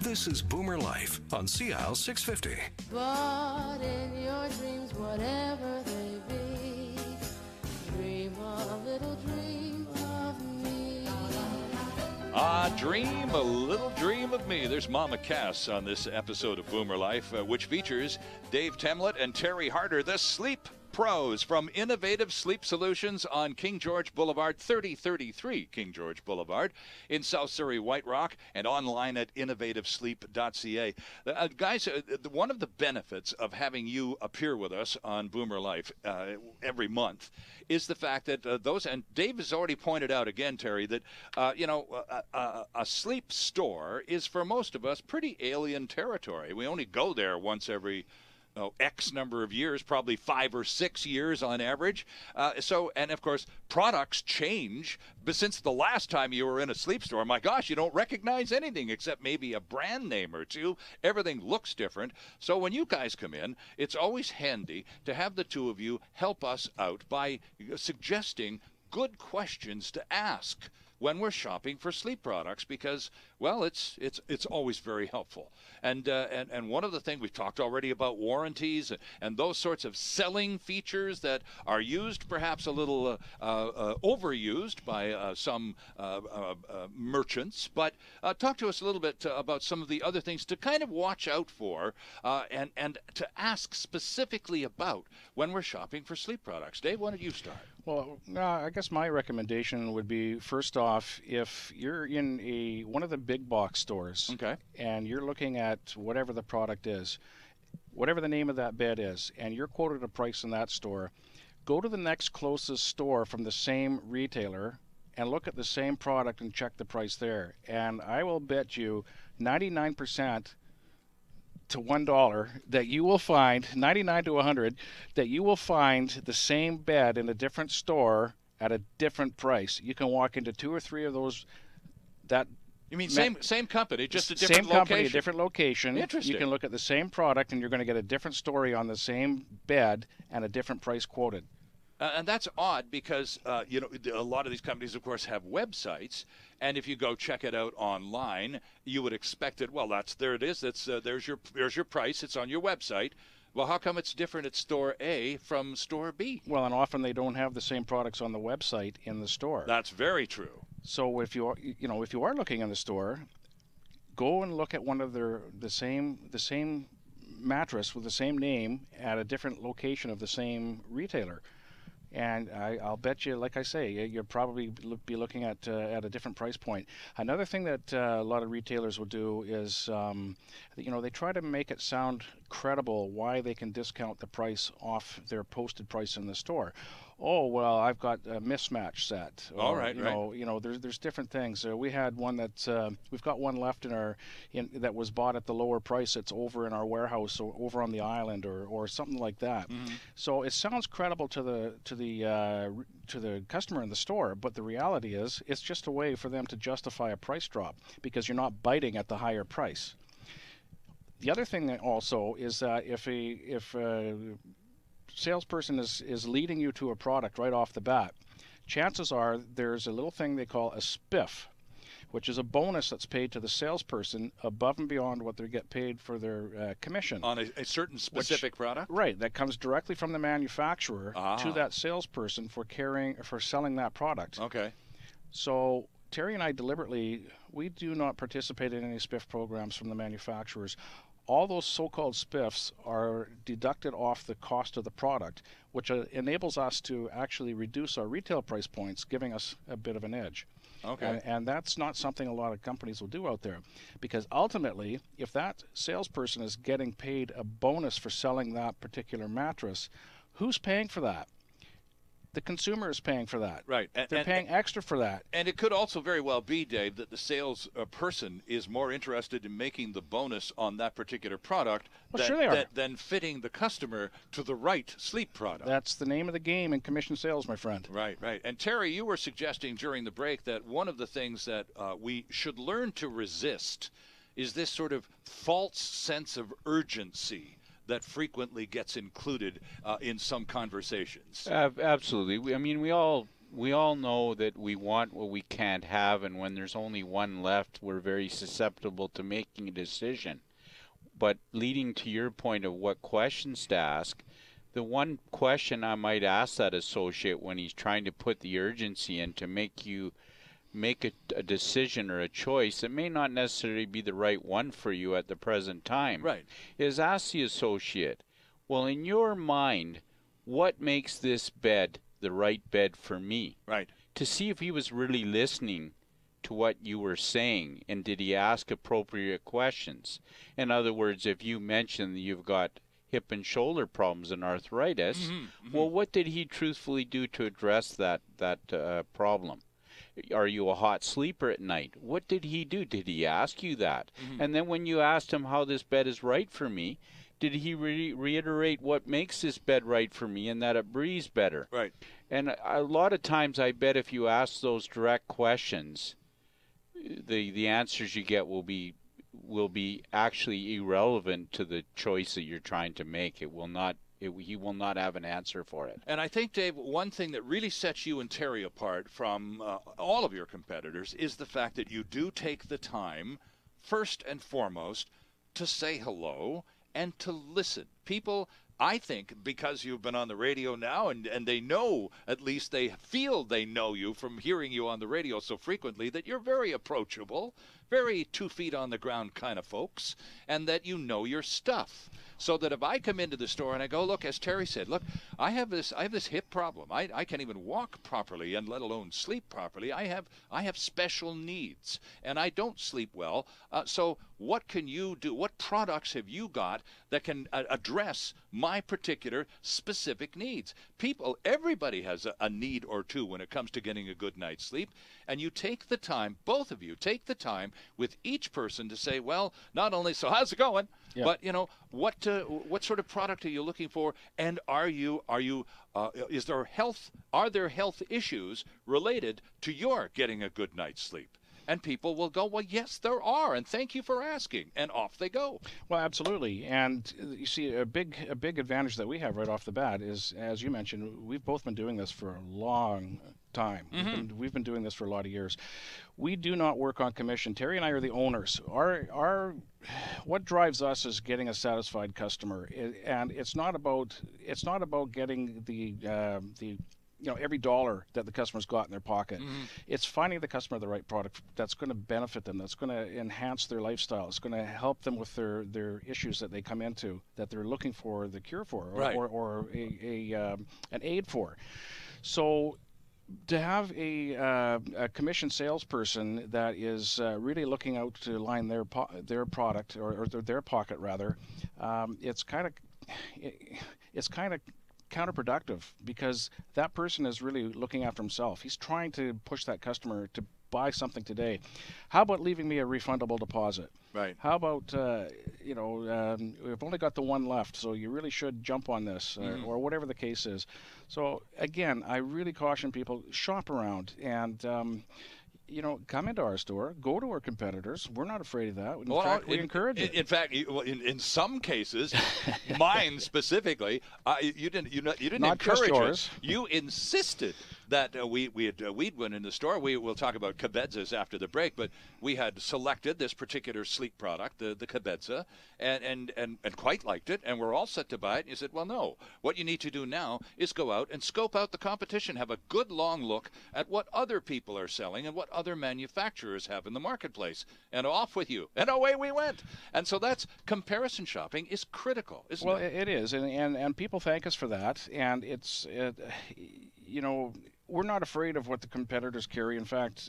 This is Boomer Life on CL 650. But in your dreams, whatever they be, dream a little dream of me. Dream a little dream of me. There's Mama Cass on this episode of Boomer Life, which features Dave Temlett and Terry Harder, the sleep pros from Innovative Sleep Solutions on King George Boulevard, 3033 King George Boulevard in South Surrey, White Rock, and online at innovativesleep.ca. Guys, one of the benefits of having you appear with us on Boomer Life every month is the fact that those, and Dave has already pointed out again, Terry, that, a sleep store is for most of us pretty alien territory. We only go there once every X number of years, probably 5 or 6 years on average. And of course, products change. But since the last time you were in a sleep store, my gosh, you don't recognize anything except maybe a brand name or two. Everything looks different. So when you guys come in, it's always handy to have the two of you help us out by suggesting good questions to ask when we're shopping for sleep products, because, well, it's always very helpful. And one of the things we've talked already about warranties and those sorts of selling features that are used perhaps a little overused by some merchants. But talk to us a little bit about some of the other things to kind of watch out for and to ask specifically about when we're shopping for sleep products. Dave, why don't you start? Well, I guess my recommendation would be, first off, if you're in one of the big box stores, okay, and you're looking at whatever the product is, whatever the name of that bed is, and you're quoted a price in that store, go to the next closest store from the same retailer and look at the same product and check the price there. And I will bet you 99% to $1 that you will find, 99 to 100, that you will find the same bed in a different store at a different price. You can walk into 2 or 3 of those. You mean same company, just a different location? Same company, location. different location. Interesting. You can look at the same product and you're going to get a different story on the same bed and a different price quoted. And that's odd because, a lot of these companies, of course, have websites. And if you go check it out online, you would expect it. Well, there it is. There's your price. It's on your website. Well, how come it's different at store A from store B? Well, and often they don't have the same products on the website in the store. That's very true. So if you are looking in the store, go and look at one of the same mattress with the same name at a different location of the same retailer. And I'll bet you, like I say, you'll probably be looking at a different price point. Another thing that a lot of retailers will do is, they try to make it sound credible why they can discount the price off their posted price in the store. Oh, well, I've got a mismatch set. Or, all right, there's different things. We had one that we've got one left that was bought at the lower price. It's over in our warehouse or over on the island or something like that. Mm-hmm. So it sounds credible to the customer in the store, but the reality is it's just a way for them to justify a price drop because you're not biting at the higher price. The other thing that also is that if a salesperson is leading you to a product right off the bat, chances are there's a little thing they call a Spiff, which is a bonus that's paid to the salesperson above and beyond what they get paid for their commission. On a certain specific product? Right, that comes directly from the manufacturer to that salesperson for selling that product. Okay. So Terry and I deliberately, we do not participate in any Spiff programs from the manufacturers. All those so-called spiffs are deducted off the cost of the product, which enables us to actually reduce our retail price points, giving us a bit of an edge. Okay. And that's not something a lot of companies will do out there, because ultimately, if that salesperson is getting paid a bonus for selling that particular mattress, who's paying for that? The consumer is paying for that. Right. They're paying extra for that. And it could also very well be, Dave, that the sales person is more interested in making the bonus on that particular product than fitting the customer to the right sleep product. That's the name of the game in commission sales, my friend. Right. And Terry, you were suggesting during the break that one of the things that we should learn to resist is this sort of false sense of urgency that frequently gets included in some conversations. Absolutely. We all we all know that we want what we can't have, and when there's only one left, we're very susceptible to making a decision. But leading to your point of what questions to ask, the one question I might ask that associate when he's trying to put the urgency in to make you make a decision or a choice that may not necessarily be the right one for you at the present time, Right. is ask the associate, well, in your mind, what makes this bed the right bed for me? Right. To see if he was really listening to what you were saying, and did he ask appropriate questions? In other words, if you mentioned that you've got hip and shoulder problems and arthritis, well, what did he truthfully do to address that problem? Are you a hot sleeper at night? What did he do? Did he ask you that? And then when you asked him how this bed is right for me, did he reiterate what makes this bed right for me and that it breathes better? Right. And a lot of times I bet if you ask those direct questions, the answers you get will be actually irrelevant to the choice that you're trying to make. It will not. He will not have an answer for it. And I think, Dave, one thing that really sets you and Terry apart from all of your competitors is the fact that you do take the time, first and foremost, to say hello and to listen. People, I think, because you've been on the radio now and they know, at least they feel they know you from hearing you on the radio so frequently, that you're very approachable, very 2 feet on the ground kind of folks, and that you know your stuff. So that if I come into the store and I go, look, as Terry said, look, I have this hip problem. I can't even walk properly, and let alone sleep properly. I have special needs, and I don't sleep well. So what can you do? What products have you got that can address my particular specific needs? Everybody has a need or two when it comes to getting a good night's sleep. And you take the time, both of you take the time with each person to say, well, not only, so how's it going? Yeah. But, you know, what sort of product are you looking for? And are there health issues related to your getting a good night's sleep? And people will go, well, yes, there are, and thank you for asking, and off they go. Well, absolutely. And you see, a big advantage that we have right off the bat is, as you mentioned, we've both been doing this for a long time. We've been doing this for a lot of years. We do not work on commission. Terry and I are the owners. What drives us is getting a satisfied customer, and it's not about getting the every dollar that the customer's got in their pocket. It's finding the customer the right product that's going to benefit them, that's going to enhance their lifestyle, it's going to help them with their issues that they come into, that they're looking for the cure for, or an aid for. So to have a commission salesperson that is really looking out to line their product or their pocket rather, it's kind of counterproductive, because that person is really looking after himself. He's trying to push that customer to buy something today. How about leaving me a refundable deposit? Right. How about we've only got the one left, so you really should jump on this, or whatever the case is. So again, I really caution people, shop around and come into our store, go to our competitors. We're not afraid of that. In fact, we encourage it. In fact, in some cases, mine specifically, you didn't not encourage yours. it. You insisted that we'd went in the store. We'll talk about Cabedzas after the break, but we had selected this particular sleep product, the Cabedza, and quite liked it, and we're all set to buy it. And you said, well, no. What you need to do now is go out and scope out the competition, have a good long look at what other people are selling and what other manufacturers have in the marketplace, and off with you. And away we went. And so that's comparison shopping is critical, isn't it? Well, it is, and people thank us for that, and we're not afraid of what the competitors carry. In fact,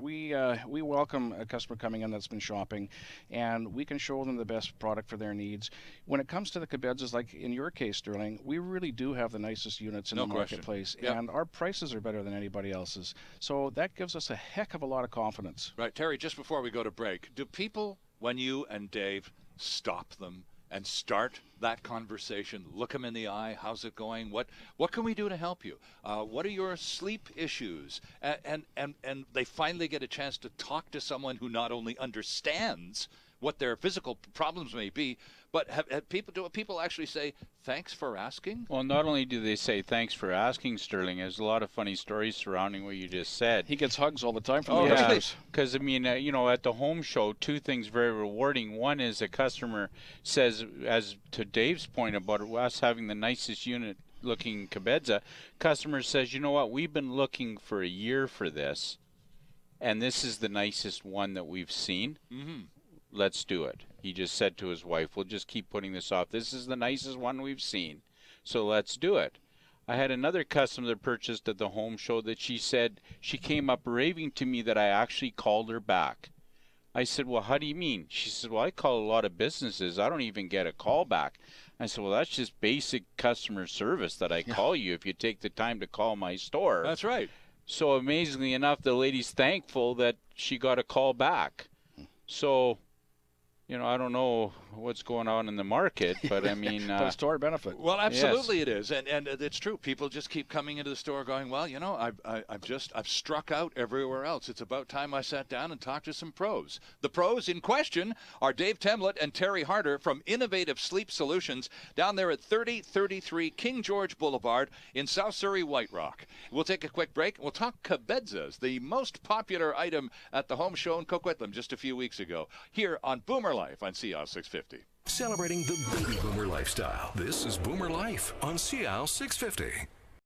we welcome a customer coming in that's been shopping, and we can show them the best product for their needs. When it comes to the Cabedzas, like in your case, Sterling, we really do have the nicest units in the marketplace, and our prices are better than anybody else's. So that gives us a heck of a lot of confidence. Right, Terry, just before we go to break, do people, when you and Dave stop them and start that conversation, look them in the eye, how's it going, what can we do to help you, what are your sleep issues, and they finally get a chance to talk to someone who not only understands what their physical problems may be. But do people actually say, thanks for asking? Well, not only do they say thanks for asking, Sterling, there's a lot of funny stories surrounding what you just said. He gets hugs all the time from Oh, the really? customers. Because, I mean, at the home show, two things very rewarding. One is a customer says, as to Dave's point about us having the nicest unit looking Cabeza, customer says, you know what, we've been looking for a year for this, and this is the nicest one that we've seen. Mm-hmm. Let's do it. He just said to his wife, we'll just keep putting this off. This is the nicest one we've seen, so let's do it. I had another customer that purchased at the home show that she said she came up raving to me that I actually called her back. I said, well, how do you mean? She said, well, I call a lot of businesses. I don't even get a call back. I said, well, that's just basic customer service that I call you if you take the time to call my store. That's right. So amazingly enough, the lady's thankful that she got a call back. So, I don't know what's going on in the market, but I mean... but it's to our benefit. Well, absolutely it is. And it's true. People just keep coming into the store going, well, I've struck out everywhere else. It's about time I sat down and talked to some pros. The pros in question are Dave Temlett and Terry Harder from Innovative Sleep Solutions down there at 3033 King George Boulevard in South Surrey, White Rock. We'll take a quick break. We'll talk Cabezas, the most popular item at the home show in Coquitlam just a few weeks ago, here on Boomer Life on CIAL 650. Celebrating the baby boomer lifestyle. This is Boomer Life on CIAL 650.